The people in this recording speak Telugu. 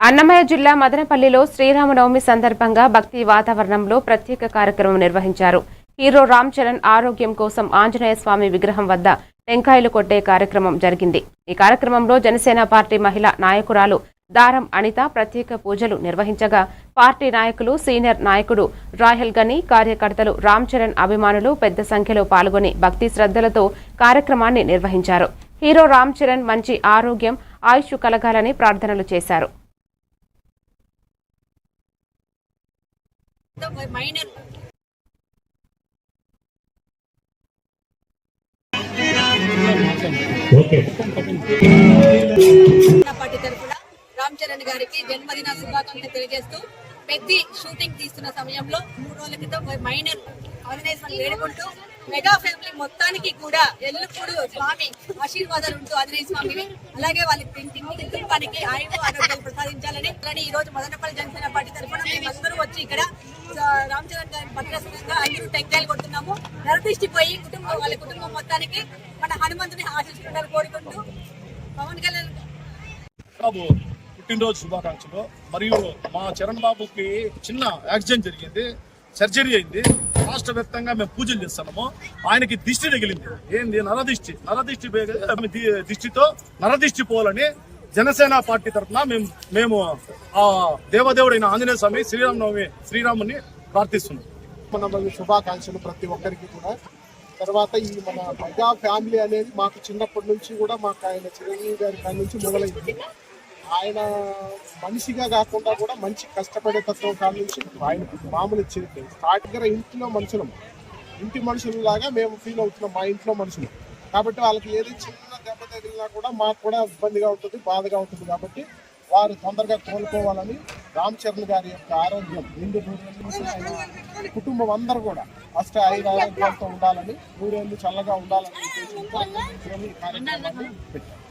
అన్నమయ్య జిల్లా మదనపల్లిలో శ్రీరామనవమి సందర్భంగా భక్తి వాతావరణంలో ప్రత్యేక కార్యక్రమం నిర్వహించారు. హీరో రామ్ చరణ్ ఆరోగ్యం కోసం ఆంజనేయ స్వామి విగ్రహం వద్ద టెంకాయలు కొట్టే కార్యక్రమం జరిగింది. ఈ కార్యక్రమంలో జనసేన పార్టీ మహిళా నాయకురాలు దారం అనిత ప్రత్యేక పూజలు నిర్వహించగా పార్టీ నాయకులు, సీనియర్ నాయకుడు రాహెల్ గని, కార్యకర్తలు, రామ్ చరణ్ అభిమానులు పెద్ద సంఖ్యలో పాల్గొని భక్తి శ్రద్ధలతో కార్యక్రమాన్ని నిర్వహించారు. హీరో రామ్ చరణ్ మంచి ఆరోగ్యం, ఆయుష్ కలగాలని ప్రార్థనలు చేశారు. పార్టీ తరఫున రామ్ చరణ్ గారికి జన్మదిన శుభాకాంక్షలు తెలియజేస్తూ పెద్ద షూటింగ్ తీస్తున్న సమయంలో 3 రోజుల క్రితం మైనర్ ఆంజనేయ వేడుకుంటూ మెగా ఫ్యామిలీ మొత్తానికి కూడా ఎల్లప్పుడూ స్వామి ఆశీర్వాదాలు ఉంటూ ఆంజనేయ స్వామిని అలాగే వాళ్ళ కుటుంబానికి ఆయన ఆరోగ్యాలు ప్రసాదించాలని ఈ రోజు మదనపల్లి జనసేన పార్టీ తరఫున మేమందరూ వచ్చి ఇక్కడ రామ్ చరణ్ గారి భద్రసంగా అందరూ టెంకాయలు కొడుతున్నాము. నరదృష్టిపోయి వాళ్ళ కుటుంబం మొత్తానికి మన హనుమంతుని ఆశిస్తుండాలని కోరుకుంటూ పవన్ కళ్యాణ్ పుట్టినరోజు శుభాకాంక్షలు. మరియు మా చరణ్ బాబుకి చిన్న యాక్సిడెంట్ జరిగింది, సర్జరీ అయింది. రాష్ట్ర వ్యాప్తంగా మేము పూజలు చేస్తున్నాము. ఆయనకి దిష్టి తగిలింది, ఏంది దిష్టితో నరదిష్టి పోవాలని జనసేన పార్టీ తరఫున మేము ఆ దేవదేవుడైన ఆంజనేయ స్వామి శ్రీరాముని ప్రార్థిస్తున్నాం. మన శుభాకాంక్షలు ప్రతి ఒక్కరికి కూడా. తర్వాత ఈ మన మెగా ఫ్యామిలీ అనేది మాకు చిన్నప్పటి నుంచి కూడా మాకు ఆయన చిరంజీవి గారి కాడి నుంచి మొదలైంది. ఆయన మనిషిగా కాకుండా కూడా మంచి కష్టపడే తత్వం కాడి నుంచి ఆయన మామూలు స్టార్టింగ్ ఇంటి మనుషులలాగా మేము ఫీల్ అవుతున్నాం. మా ఇంట్లో మనుషులు కాబట్టి వాళ్ళకి ఏది చిన్న దెబ్బ తగిలినా కూడా మాకు కూడా ఇబ్బందిగా ఉంటుంది, బాధగా ఉంటుంది. కాబట్టి వారు తొందరగా కోలుకోవాలని రామ్ చరణ్ గారి యొక్క ఆరోగ్యం ఆయన కుటుంబం అందరూ కూడా ఫస్ట్ 5 ఆరోగ్యాలతో ఉండాలని, 3 ఏళ్ళు చల్లగా ఉండాలని ఉద్దేశంతో ఈ కార్యక్రమాన్ని పెట్టారు.